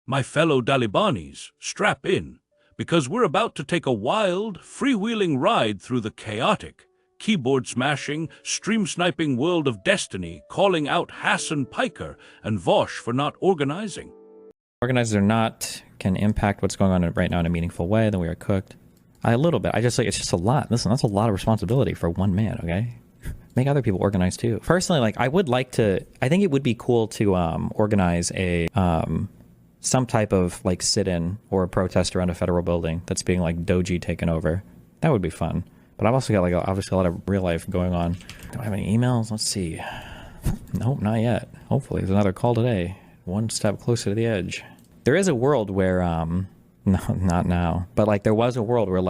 My fellow Dalibanis, strap in, because we're about to take a wild, freewheeling ride through the chaotic, keyboard-smashing, stream-sniping world of Destiny, calling out Hasan Piker and Vaush for not organizing. Organized or not can impact what's going on right now in a meaningful way, then we are cooked. A little bit. It's just a lot. Listen, that's a lot of responsibility for one man, okay? Make other people organize too. Personally, I think it would be cool to organize some type of sit-in or a protest around a federal building that's being doji taken over. That would be fun. But I've also got obviously a lot of real life going on. Do I have any emails? Let's see. Nope, not yet. Hopefully there's another call today. One step closer to the edge. There is a world where, no, not now, but there was a world where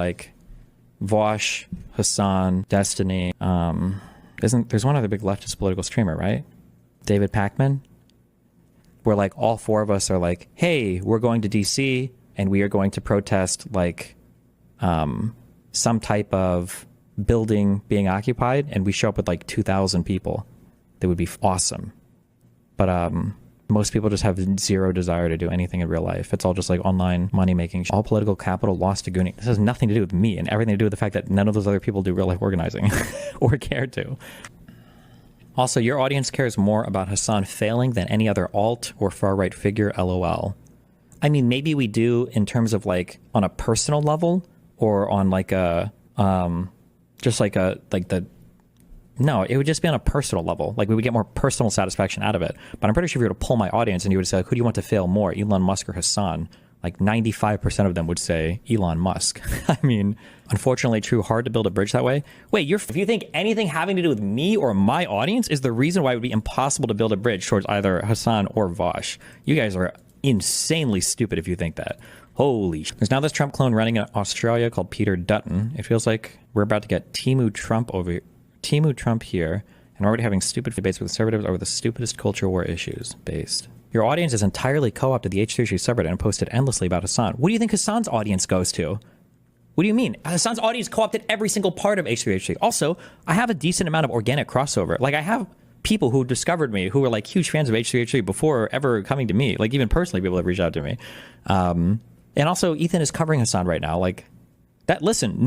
Vaush, Hasan, Destiny, there's one other big leftist political streamer, right? David Pakman, where all four of us are hey, we're going to DC and we are going to protest some type of building being occupied, and we show up with 2,000 people. That would be awesome. But most people just have zero desire to do anything in real life. It's all just online money making. All political capital lost to Goonie. This has nothing to do with me and everything to do with the fact that none of those other people do real life organizing or care to. Also, your audience cares more about Hasan failing than any other alt or far right figure, LOL. I mean, maybe we do in terms of on a personal level or on no, it would just be on a personal level. We would get more personal satisfaction out of it. But I'm pretty sure if you were to poll my audience and you would say, who do you want to fail more, Elon Musk or Hasan? 95% of them would say Elon Musk. I mean, unfortunately true, hard to build a bridge that way. Wait, if you think anything having to do with me or my audience is the reason why it would be impossible to build a bridge towards either Hasan or Vaush, you guys are insanely stupid if you think that. Holy sh**. There's now this Trump clone running in Australia called Peter Dutton. It feels like we're about to get Timu Trump here, and we're already having stupid debates with conservatives over the stupidest culture war issues based. Your audience has entirely co-opted the H3 subreddit and posted endlessly about Hasan. What do you think Hasan's audience goes to? What do you mean? Hasan's audience co-opted every single part of H3. Also, I have a decent amount of organic crossover. I have people who discovered me who were huge fans of H3 before ever coming to me. Even personally, people have reached out to me. And also, Ethan is covering Hasan right now. Listen,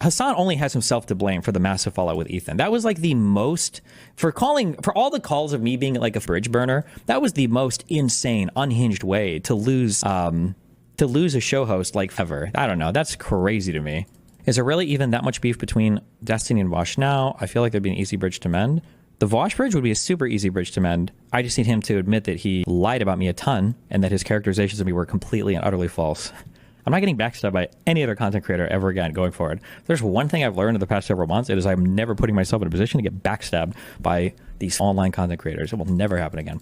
Hasan only has himself to blame for the massive fallout with Ethan. That was the most, for all the calls of me being a bridge burner, that was the most insane, unhinged way to lose a show host ever. I don't know. That's crazy to me. Is there really even that much beef between Destiny and Vaush now? I feel like there'd be an easy bridge to mend. The Vaush bridge would be a super easy bridge to mend. I just need him to admit that he lied about me a ton and that his characterizations of me were completely and utterly false. I'm not getting backstabbed by any other content creator ever again going forward. If there's one thing I've learned in the past several months, it is I'm never putting myself in a position to get backstabbed by these online content creators. It will never happen again.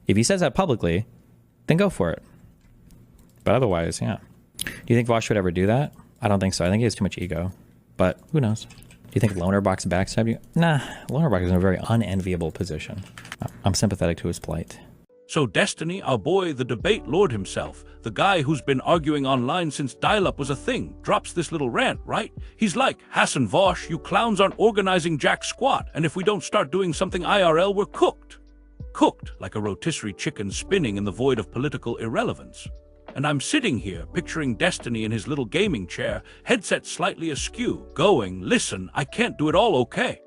If he says that publicly, then go for it. But otherwise, yeah. Do you think Vaush would ever do that? I don't think so. I think he has too much ego. But who knows? Do you think Lonerbox backstabbed you? Nah, Lonerbox is in a very unenviable position. I'm sympathetic to his plight. So Destiny, our boy, the debate lord himself, the guy who's been arguing online since dial-up was a thing, drops this little rant, right? He's like, Hasan Vaush, you clowns aren't organizing jack squat, and if we don't start doing something IRL, we're cooked. Cooked like a rotisserie chicken spinning in the void of political irrelevance. And I'm sitting here, picturing Destiny in his little gaming chair, headset slightly askew, going, listen, I can't do it all okay.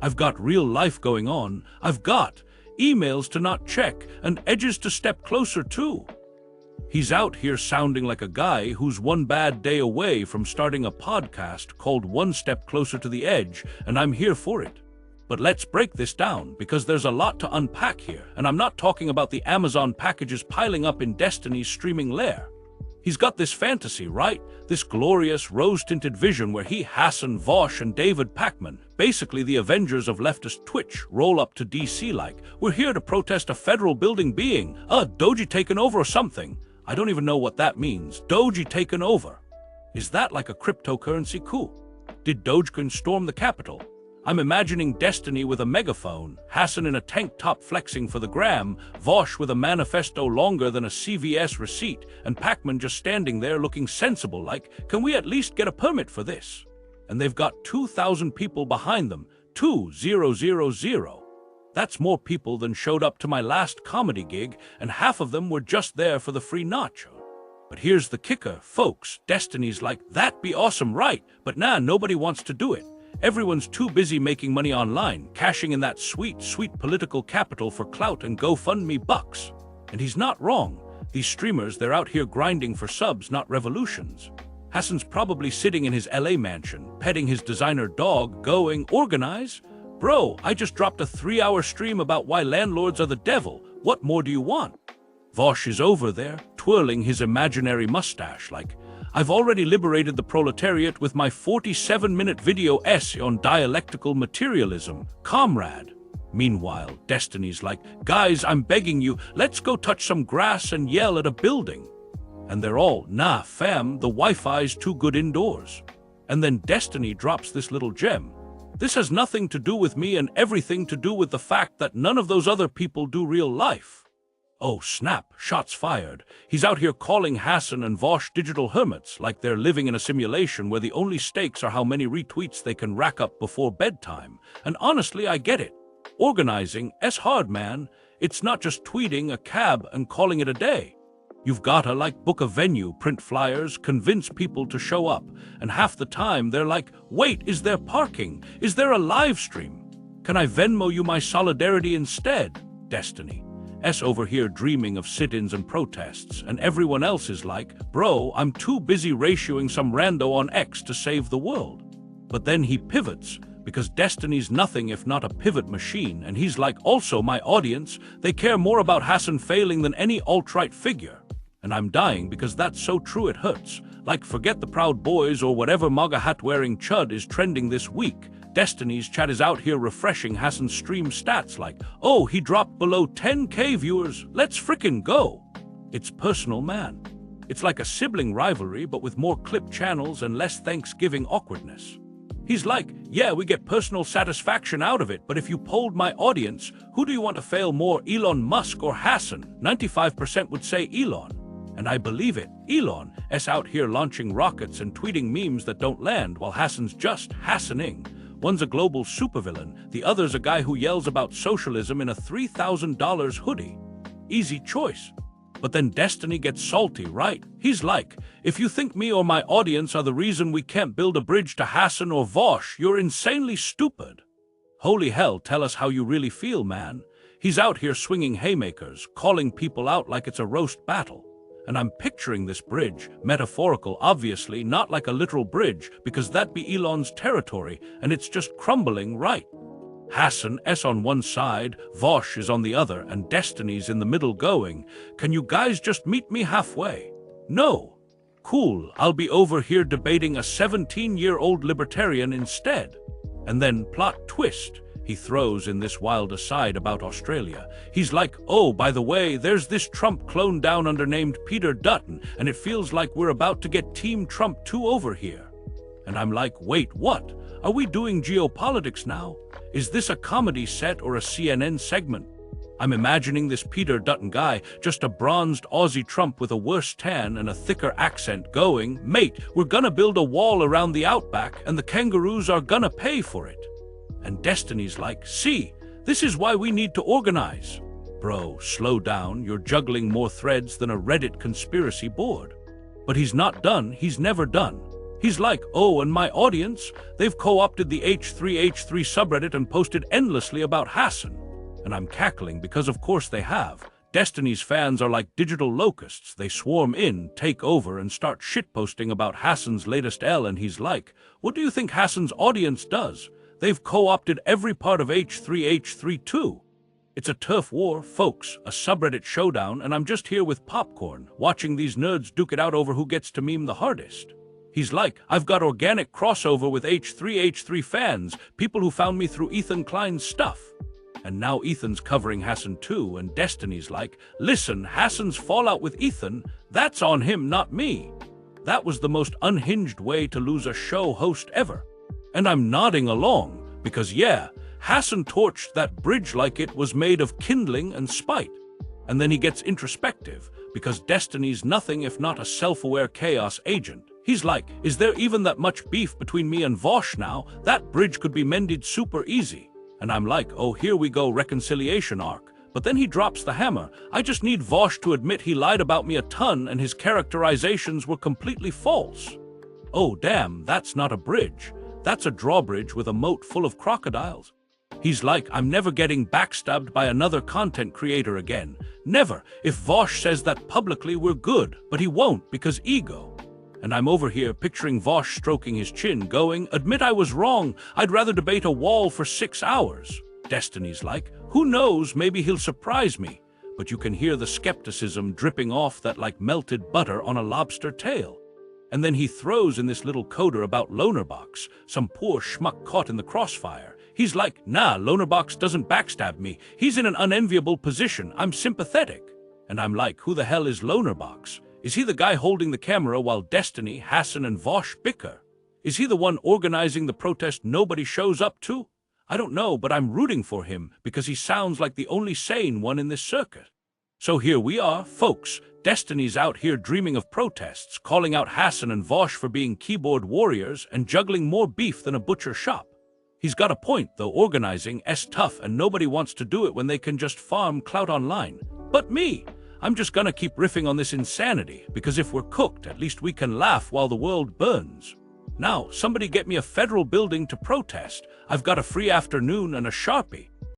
I've got real life going on. I've got emails to not check, and edges to step closer to. He's out here sounding like a guy who's one bad day away from starting a podcast called One Step Closer to the Edge, and I'm here for it. But let's break this down, because there's a lot to unpack here, and I'm not talking about the Amazon packages piling up in Destiny's streaming lair. He's got this fantasy, right? This glorious, rose-tinted vision where he, Hasan Vaush, and David Pakman, basically the Avengers of leftist Twitch, roll up to DC like, we're here to protest a federal building being, doji taken over or something. I don't even know what that means. Doji taken over. Is that like a cryptocurrency coup? Did Dogecoin storm the Capitol? I'm imagining Destiny with a megaphone, Hasan in a tank top flexing for the gram, Vaush with a manifesto longer than a CVS receipt, and Pakman just standing there looking sensible like, can we at least get a permit for this? And they've got 2,000 people behind them, 2,000. That's more people than showed up to my last comedy gig, and half of them were just there for the free nacho. But here's the kicker, folks. Destiny's like, "That be awesome, right? But nah, nobody wants to do it. Everyone's too busy making money online, cashing in that sweet, sweet political capital for clout and GoFundMe bucks." And he's not wrong. These streamers, they're out here grinding for subs, not revolutions. Hasan's probably sitting in his LA mansion, petting his designer dog, going, "Organize? Bro, I just dropped a 3-hour stream about why landlords are the devil. What more do you want?" Vaush is over there, twirling his imaginary mustache like, "I've already liberated the proletariat with my 47-minute video essay on dialectical materialism, comrade." Meanwhile, Destiny's like, "Guys, I'm begging you, let's go touch some grass and yell at a building." And they're all, "Nah, fam, the Wi-Fi's too good indoors." And then Destiny drops this little gem. "This has nothing to do with me and everything to do with the fact that none of those other people do real life." Oh snap, shots fired. He's out here calling Hasan and Vaush digital hermits like they're living in a simulation where the only stakes are how many retweets they can rack up before bedtime. And honestly, I get it. Organizing, hard, man. It's not just tweeting a cab and calling it a day. You've gotta, like, book a venue, print flyers, convince people to show up, and half the time they're like, "Wait, is there parking? Is there a live stream? Can I Venmo you my solidarity instead?" Destiny S over here dreaming of sit-ins and protests, and everyone else is like, "Bro, I'm too busy ratioing some rando on X to save the world." But then he pivots, because Destiny's nothing if not a pivot machine, and he's like, "Also, my audience, they care more about Hasan failing than any alt-right figure." And I'm dying because that's so true it hurts. Like, forget the Proud Boys or whatever MAGA hat-wearing chud is trending this week. Destiny's chat is out here refreshing Hasan's stream stats like, "Oh, he dropped below 10K viewers, let's frickin' go." It's personal, man. It's like a sibling rivalry, but with more clip channels and less Thanksgiving awkwardness. He's like, "Yeah, we get personal satisfaction out of it, but if you polled my audience, who do you want to fail more, Elon Musk or Hasan? 95% would say Elon." And I believe it. Elon's out here launching rockets and tweeting memes that don't land while Hasan's just Hasaning. One's a global supervillain, the other's a guy who yells about socialism in a $3,000 hoodie. Easy choice. But then Destiny gets salty, right? He's like, "If you think me or my audience are the reason we can't build a bridge to Hasan or Vaush, you're insanely stupid." Holy hell, tell us how you really feel, man. He's out here swinging haymakers, calling people out like it's a roast battle. And I'm picturing this bridge, metaphorical obviously, not like a literal bridge, because that'd be Elon's territory, and it's just crumbling, right? Hasan's on one side, Vaush is on the other, and Destiny's in the middle going, "Can you guys just meet me halfway?" No. Cool, I'll be over here debating a 17-year-old libertarian instead. And then, plot twist, he throws in this wild aside about Australia. He's like, "Oh, by the way, there's this Trump clone down under named Peter Dutton, and it feels like we're about to get Team Trump 2 over here." And I'm like, wait, what? Are we doing geopolitics now? Is this a comedy set or a CNN segment? I'm imagining this Peter Dutton guy, just a bronzed Aussie Trump with a worse tan and a thicker accent going, "Mate, we're gonna build a wall around the outback and the kangaroos are gonna pay for it." And Destiny's like, "See, this is why we need to organize." Bro, slow down, you're juggling more threads than a Reddit conspiracy board. But he's not done, he's never done. He's like, "Oh, and my audience, they've co-opted the H3H3 subreddit and posted endlessly about Hasan." And I'm cackling because of course they have. Destiny's fans are like digital locusts. They swarm in, take over, and start shitposting about Hasan's latest L, and he's like, "What do you think Hasan's audience does? They've co-opted every part of H3H3 too." It's a turf war, folks, a subreddit showdown, and I'm just here with popcorn, watching these nerds duke it out over who gets to meme the hardest. He's like, "I've got organic crossover with H3H3 fans, people who found me through Ethan Klein's stuff." And now Ethan's covering Hasan too, and Destiny's like, "Listen, Hasan's fallout with Ethan, that's on him, not me." That was the most unhinged way to lose a show host ever. And I'm nodding along, because yeah, Hasan torched that bridge like it was made of kindling and spite. And then he gets introspective, because Destiny's nothing if not a self-aware chaos agent. He's like, "Is there even that much beef between me and Vaush now? That bridge could be mended super easy." And I'm like, oh, here we go, reconciliation arc. But then he drops the hammer. I just need Vaush to admit he lied about me a ton and his characterizations were completely false. Oh, damn, that's not a bridge. That's a drawbridge with a moat full of crocodiles. He's like, I'm never getting backstabbed by another content creator again. Never. If Vaush says that publicly, we're good. But he won't because ego. And I'm over here picturing Vaush stroking his chin, going, admit I was wrong. I'd rather debate a wall for 6 hours. Destiny's like, who knows, maybe he'll surprise me. But you can hear the skepticism dripping off that like melted butter on a lobster tail. And then he throws in this little coder about Lonerbox, some poor schmuck caught in the crossfire. He's like, nah, Lonerbox doesn't backstab me. He's in an unenviable position. I'm sympathetic. And I'm like, who the hell is Lonerbox? Is he the guy holding the camera while Destiny, Hasan, and Vaush bicker? Is he the one organizing the protest nobody shows up to? I don't know, but I'm rooting for him because he sounds like the only sane one in this circuit. So here we are, folks. Destiny's out here dreaming of protests, calling out Hasan and Vaush for being keyboard warriors and juggling more beef than a butcher shop. He's got a point, though organizing is tough and nobody wants to do it when they can just farm clout online. But me, I'm just gonna keep riffing on this insanity because if we're cooked, at least we can laugh while the world burns. Now, somebody get me a federal building to protest. I've got a free afternoon and a Sharpie.